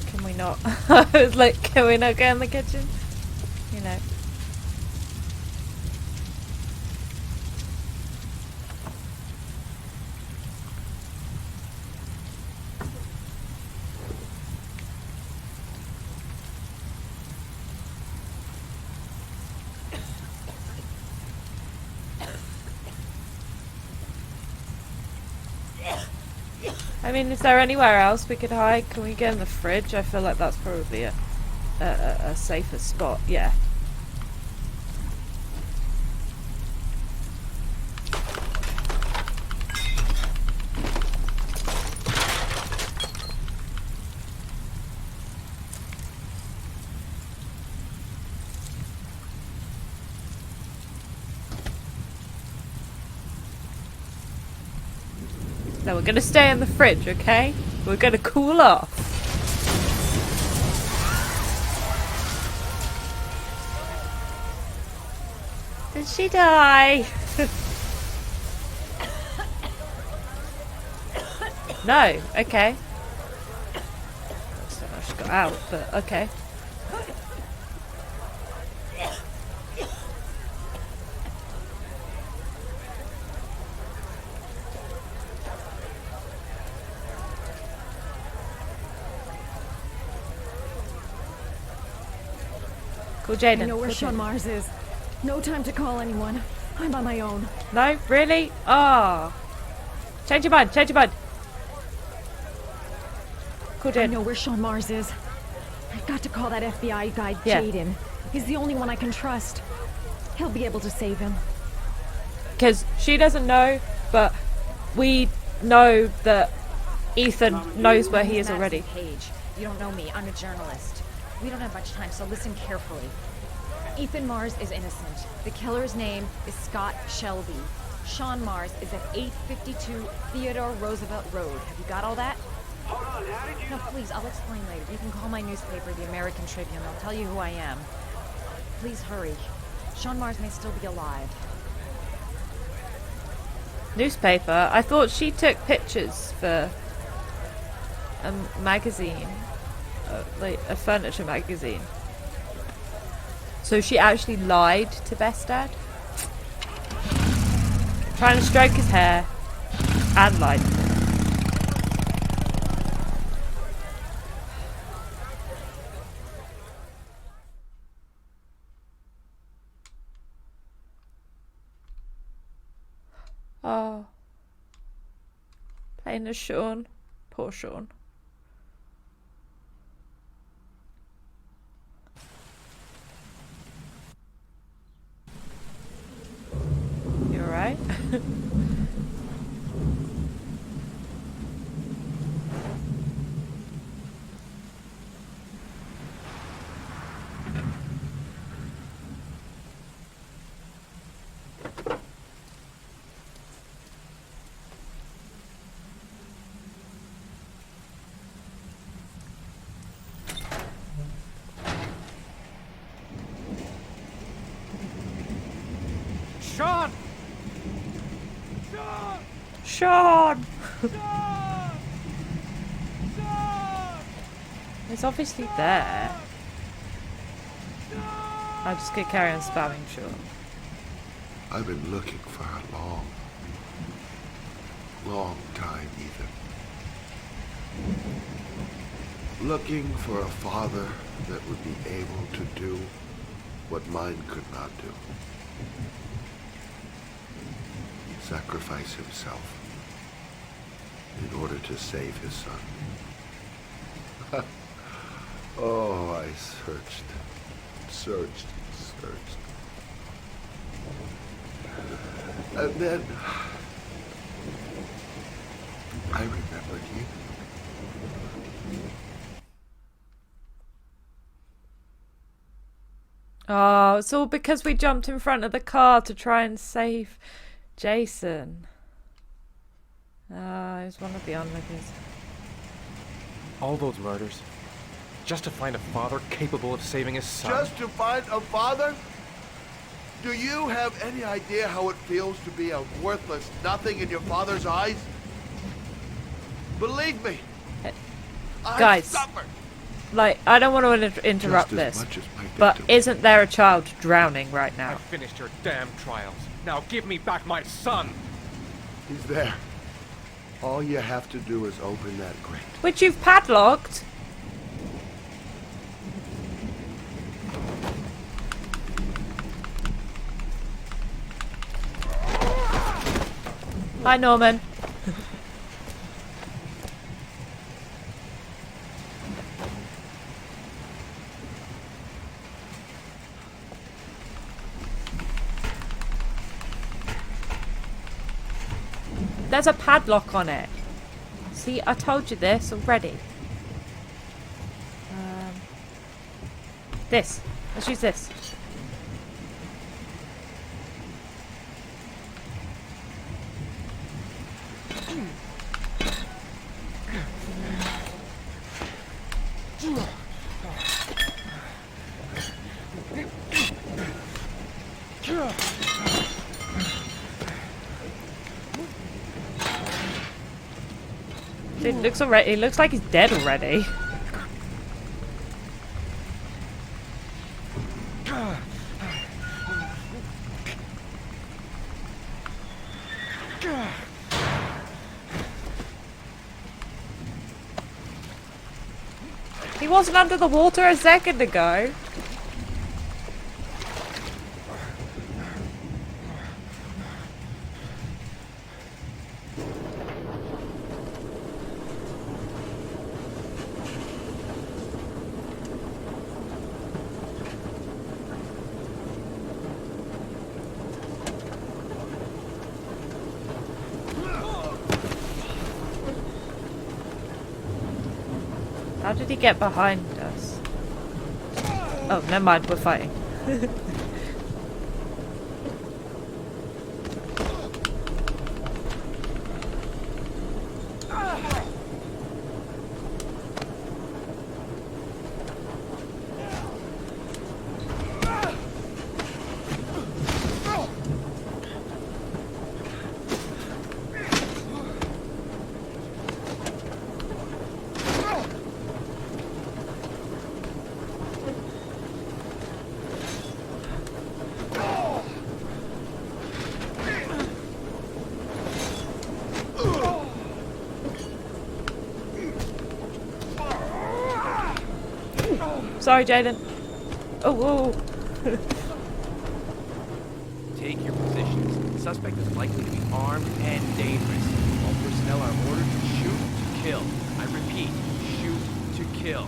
Can we not? I was like, can we not go in the kitchen? You know. I mean, is there anywhere else we could hide? Can we get in the fridge? I feel like that's probably a safer spot. Yeah. So we're gonna stay in the fridge, okay? We're gonna cool off. Did she die? No, okay. That's not how she got out, but okay. Cool, Jaden. I know where Shaun Mars is. No time to call anyone. I'm on my own. No, really? Ah. Change your mind, change your mind. Cool, Jaden. I know where Shaun Mars is. I've got to call that FBI guy, Yeah. Jaden. He's the only one I can trust. He'll be able to save him. Because she doesn't know, but we know that Ethan knows where he is Madison already. Page. You don't know me. I'm a journalist. We don't have much time, so listen carefully. Ethan Mars is innocent. The killer's name is Scott Shelby. Shaun Mars is at 852 Theodore Roosevelt Road. Have you got all that? Hold on, how did you... No, please, I'll explain later. You can call my newspaper, the American Tribune. They'll tell you who I am. Please hurry. Shaun Mars may still be alive. Newspaper? I thought she took pictures for a magazine. Like a furniture magazine. So she actually lied to Bestad? Trying to stroke his hair and lied. Oh. Playing as Shaun. Poor Shaun. You alright? Shaun! Shaun! He's obviously there. I'm just gonna carry on spamming Shaun. I've been looking for a long, long time, Ethan. Looking for a father that would be able to do what mine could not do. Sacrifice himself in order to save his son. Oh, I searched. And then I remembered you. Oh, it's all because we jumped in front of the car to try and save Jason. Ah, he was one of the onlookers. All those murders, just to find a father capable of saving his son. Just to find a father? Do you have any idea how it feels to be a worthless nothing in your father's eyes? Believe me, Guys, suffered. like, I don't want to interrupt Just as this, much as my but victim. isn't there a child drowning right I now? finished your damn trials. Now give me back my son. He's there. All you have to do is open that grate. Which you've padlocked? Hi, Norman. There's a padlock on it. See, I told you this already. This. Let's use this. Dude, it looks like he's dead already. He wasn't under the water a second ago. How did he get behind us? Oh, never mind, we're fighting. Sorry, Jaden. Oh, whoa. Take your positions. The suspect is likely to be armed and dangerous. All personnel are ordered to shoot to kill. I repeat, shoot to kill.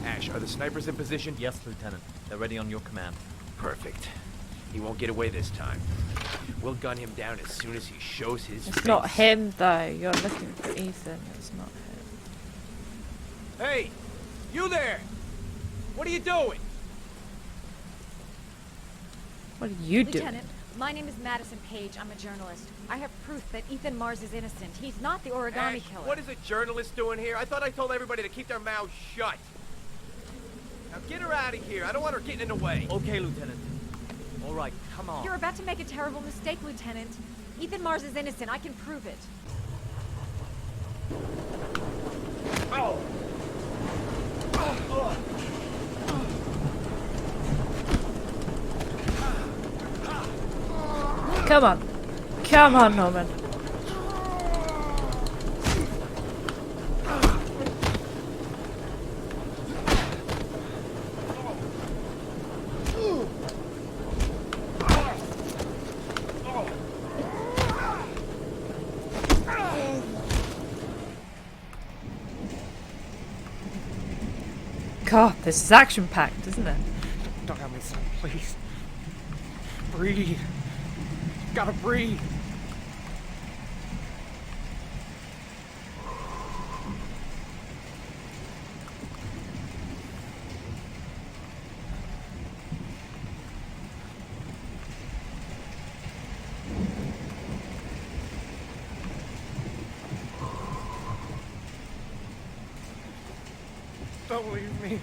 Ash, are the snipers in position? Yes, Lieutenant. They're ready on your command. Perfect. He won't get away this time. We'll gun him down as soon as he shows his face. It's not him, though. You're looking for Ethan. It's not him. Hey! You there! What are you doing? What are you doing? Lieutenant, my name is Madison Page. I'm a journalist. I have proof that Ethan Mars is innocent. He's not the Origami Ash, killer. what is a journalist doing here? I thought I told everybody to keep their mouths shut. Now get her out of here. I don't want her getting in the way. Okay, Lieutenant. All right, come on. You're about to make a terrible mistake, Lieutenant. Ethan Mars is innocent. I can prove it. Oh! Come on. Come on, Norman. God, this is action-packed, isn't it? Don't have me, son, please. Breathe. You gotta breathe. Don't leave me.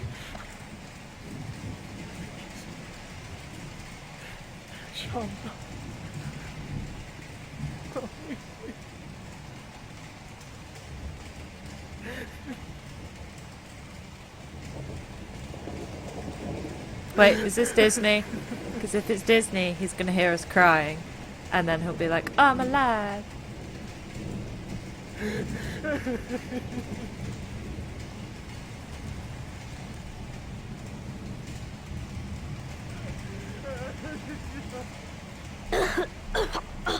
Shaun, don't leave me. Wait, is this Disney? Because if it's Disney, he's gonna hear us crying. And then he'll be like, I'm alive.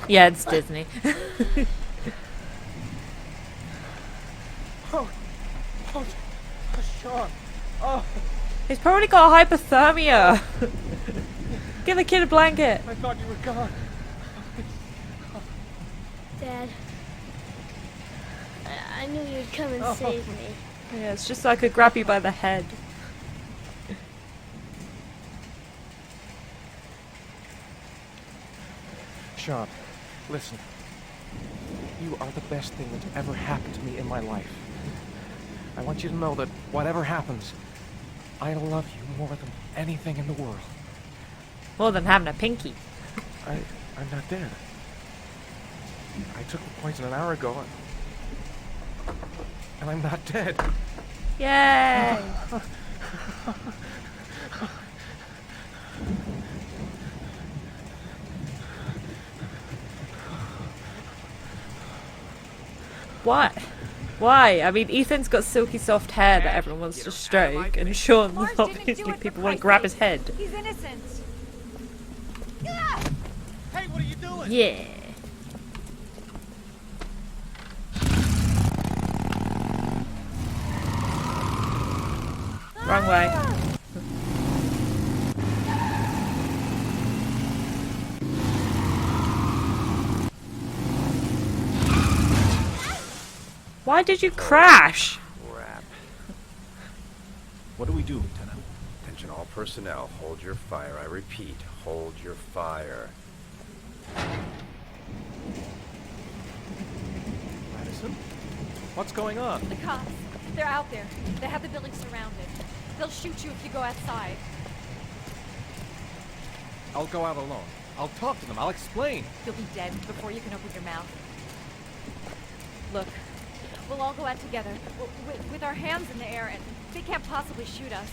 Yeah, it's Disney. Oh, Shaun. Oh, He's probably got hypothermia. Give the kid a blanket. I thought you were gone. Dad, knew you'd come and save me. Yeah, it's just so I could grab you by the head. Shaun, listen. You are the best thing that's ever happened to me in my life. I want you to know that whatever happens, I love you more than anything in the world. More than having a pinky. I'm not dead. I took the poison an hour ago, and I'm not dead. Yay! What? Why? I mean, Ethan's got silky soft hair that everyone wants to stroke, and Shaun, obviously, people want to grab his head. He's innocent. Hey, what are you doing? Yeah. Wrong way. Why did you crash? Crap. What do we do, Lieutenant? Attention all personnel, hold your fire. I repeat, hold your fire. Madison? What's going on? The cops. They're out there. They have the building surrounded. They'll shoot you if you go outside. I'll go out alone. I'll talk to them. I'll explain. You'll be dead before you can open your mouth. Look, we'll all go out together, with our hands in the air, and they can't possibly shoot us.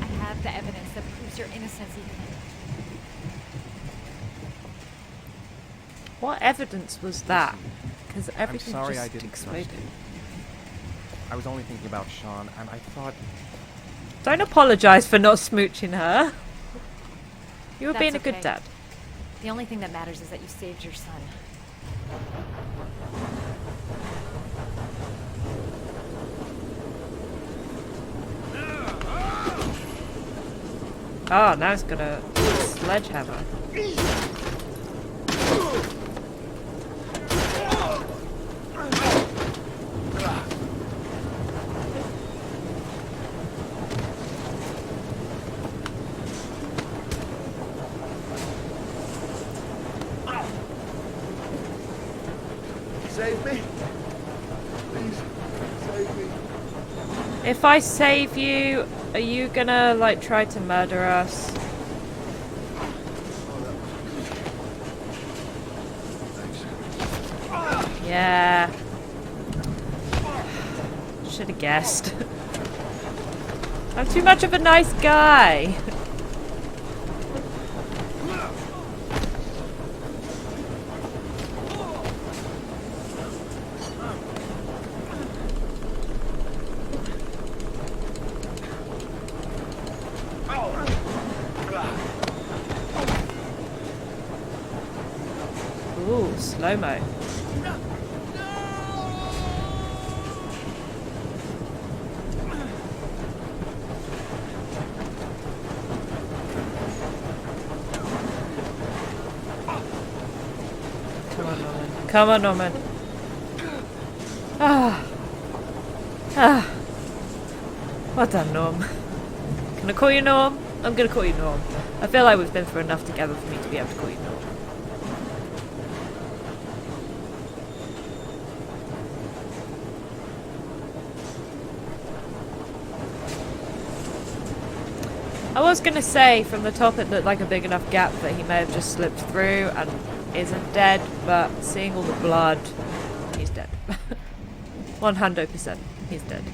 I have the evidence that proves your innocence, Ethan. What evidence was that? Because everything I'm sorry just I didn't exploded. trust you. I was only thinking about Shaun, and I thought... Don't apologize for not smooching her. You were That's being a good okay. dad. The only thing that matters is that you saved your son. Oh, now it's got a sledgehammer. Save me. Please, save me. If I save you, are you gonna, like, try to murder us? Yeah. Should have guessed. I'm too much of a nice guy. Ooh, slow-mo. Come on, Norman. Come on, Norman. Ah. Ah. Well done, Norm. Can I call you Norm? I'm gonna call you Norm. I feel like we've been through enough together for me to be able to call you Norm. I was gonna say from the top it looked like a big enough gap that he may have just slipped through and isn't dead, but seeing all the blood, he's dead. 100%, he's dead.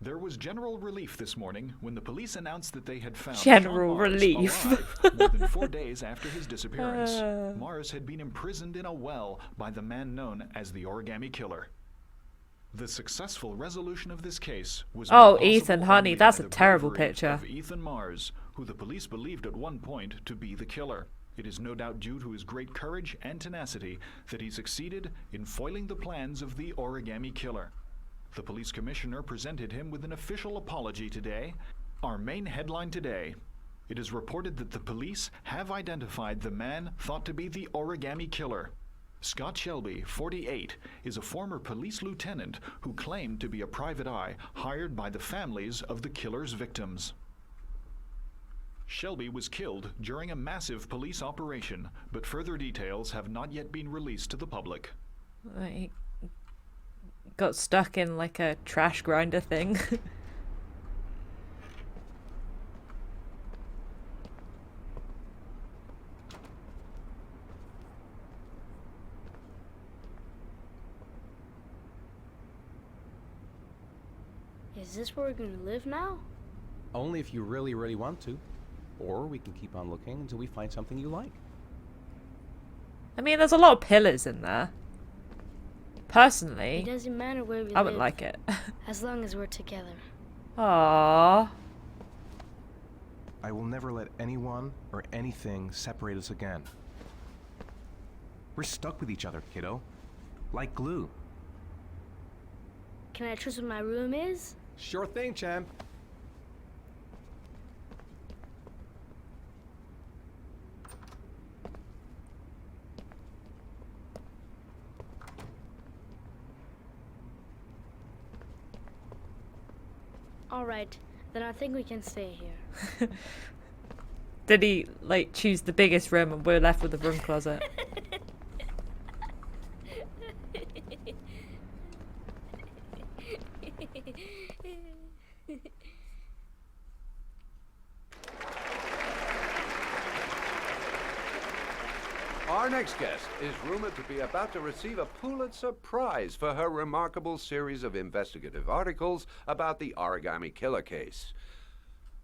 There was general relief this morning when the police announced that they had found General Shaun Mars relief. alive more than 4 days after his disappearance. Mars had been imprisoned in a well by the man known as the Origami Killer. The successful resolution of this case was Oh, made Ethan, possible honey, only that's by a the terrible bravery picture. of Ethan Mars, who the police believed at one point to be the killer. It is no doubt due to his great courage and tenacity that he succeeded in foiling the plans of the Origami Killer. The police commissioner presented him with an official apology today. Our main headline today: it is reported that the police have identified the man thought to be the Origami Killer. Scott Shelby, 48, is a former police lieutenant who claimed to be a private eye hired by the families of the killer's victims. Shelby was killed during a massive police operation, but further details have not yet been released to the public. He got stuck in like a trash grinder thing. Is this where we're gonna live now? Only if you really, really want to. Or we can keep on looking until we find something you like. I mean, there's a lot of pillars in there. Personally, It doesn't matter where we I would live, like it. as long as we're together. Aww. I will never let anyone or anything separate us again. We're stuck with each other, kiddo. Like glue. Can I trust what my room is? Sure thing, champ. All right, then I think we can stay here. Did he like choose the biggest room and we're left with the room closet? Our next guest is rumored to be about to receive a Pulitzer Prize for her remarkable series of investigative articles about the Origami Killer case.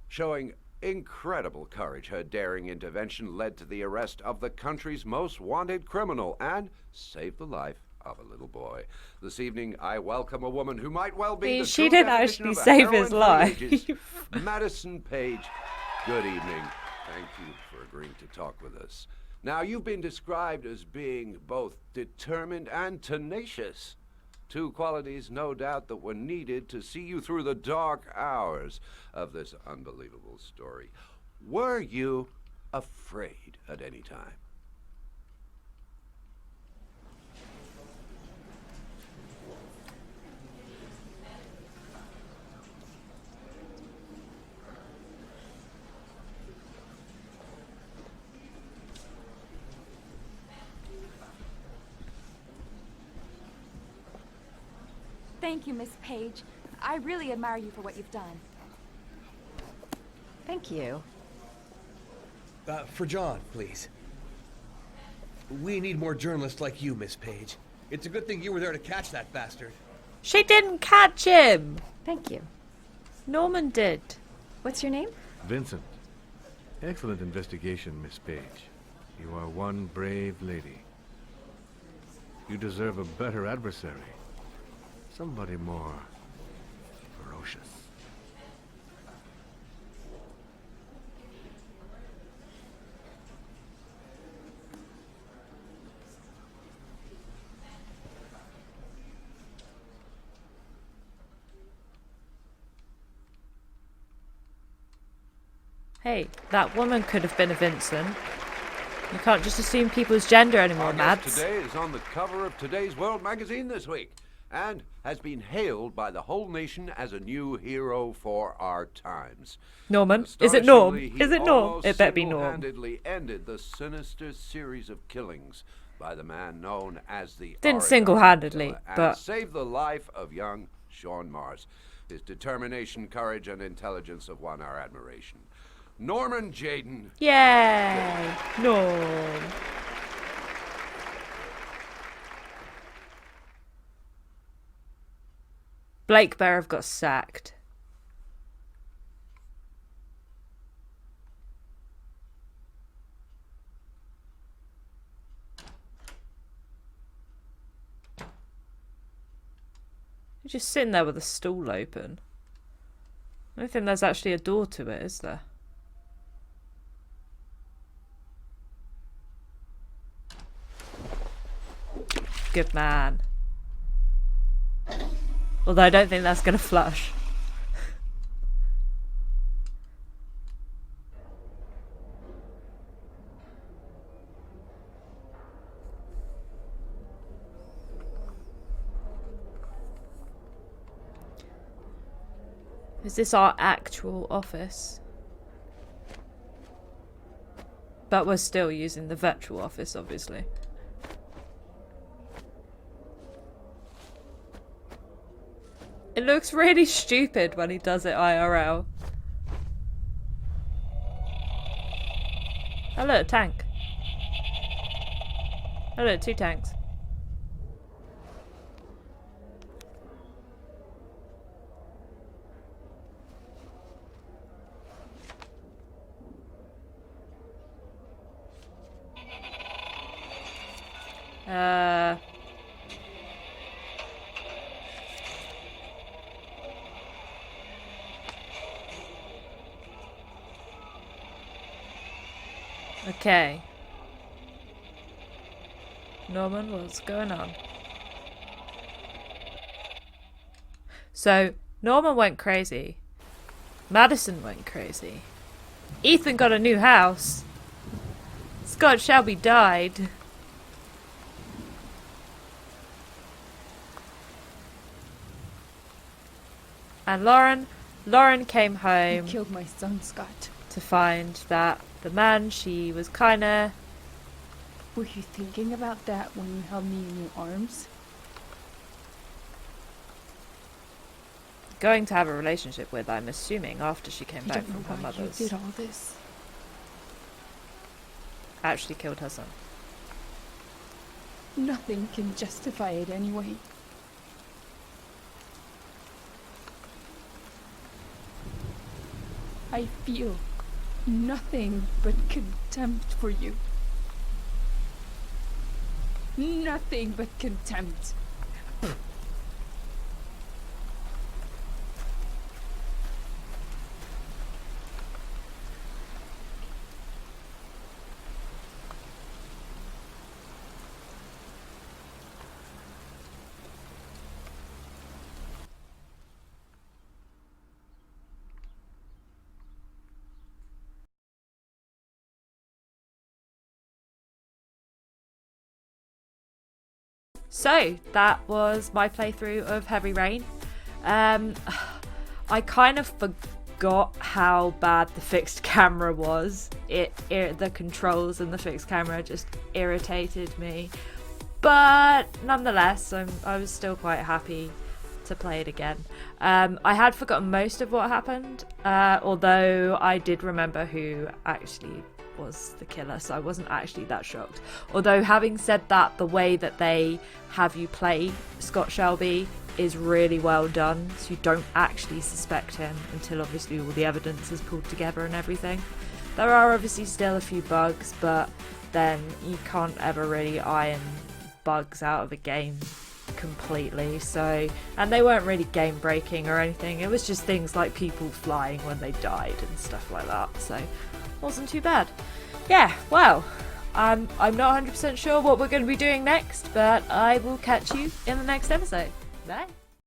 Showing incredible courage, her daring intervention led to the arrest of the country's most wanted criminal and saved the life of a little boy. This evening, I welcome a woman who might well be the She true didn't definition actually of a save heroine his for the life. ages. Madison Page, good evening. Thank you for agreeing to talk with us. Now, you've been described as being both determined and tenacious. Two qualities, no doubt, that were needed to see you through the dark hours of this unbelievable story. Were you afraid at any time? Thank you, Miss Page. I really admire you for what you've done. Thank you. For John, please. We need more journalists like you, Miss Page. It's a good thing you were there to catch that bastard. She didn't catch him. Thank you. Norman did. What's your name? Vincent. Excellent investigation, Miss Page. You are one brave lady. You deserve a better adversary. Somebody more ferocious. Hey, that woman could have been a Vincent. You can't just assume people's gender anymore, Our Mads. guest today is on the cover of today's World magazine this week and has been hailed by the whole nation as a new hero for our times. Norman? Is it Norm? Astonishingly, he Is it Norm? almost It better be Norm. single-handedly ended the sinister series of killings by the man known as the Didn't Origami single-handedly, Killer and but saved the life of young Shaun Mars. His determination, courage, and intelligence have won our admiration. Norman Jayden. yay, Norm. Blake Barrett got sacked. You're just sitting there with a stool open. I don't think there's actually a door to it, is there? Good man. Although I don't think that's gonna flush. Is this our actual office? But we're still using the virtual office, obviously. It looks really stupid when he does it IRL. Oh look, a tank. Oh look, 2 tanks. Okay. Norman, what's going on? So, Norman went crazy. Madison went crazy. Ethan got a new house. Scott Shelby died. And Lauren came home. You killed my son, Scott. To find that the man she was kinda... Were you thinking about that when you held me in your arms? Going to have a relationship with, I'm assuming, after she came back from her mother's. You did all this. Actually killed her son. Nothing can justify it anyway. I feel nothing but contempt for you. Nothing but contempt. So, that was my playthrough of Heavy Rain. I kind of forgot how bad the fixed camera was. The controls and the fixed camera just irritated me. But nonetheless, I was still quite happy to play it again. I had forgotten most of what happened, although I did remember who actually was the killer, so I wasn't actually that shocked. Although, having said that, the way that they have you play Scott Shelby is really well done, so you don't actually suspect him until obviously all the evidence is pulled together and everything. There are obviously still a few bugs, but then you can't ever really iron bugs out of a game completely, so, and they weren't really game breaking or anything. It was just things like people flying when they died and stuff like that, so wasn't too bad. Yeah, well, I'm not 100% sure what we're going to be doing next, but I will catch you in the next episode. Bye.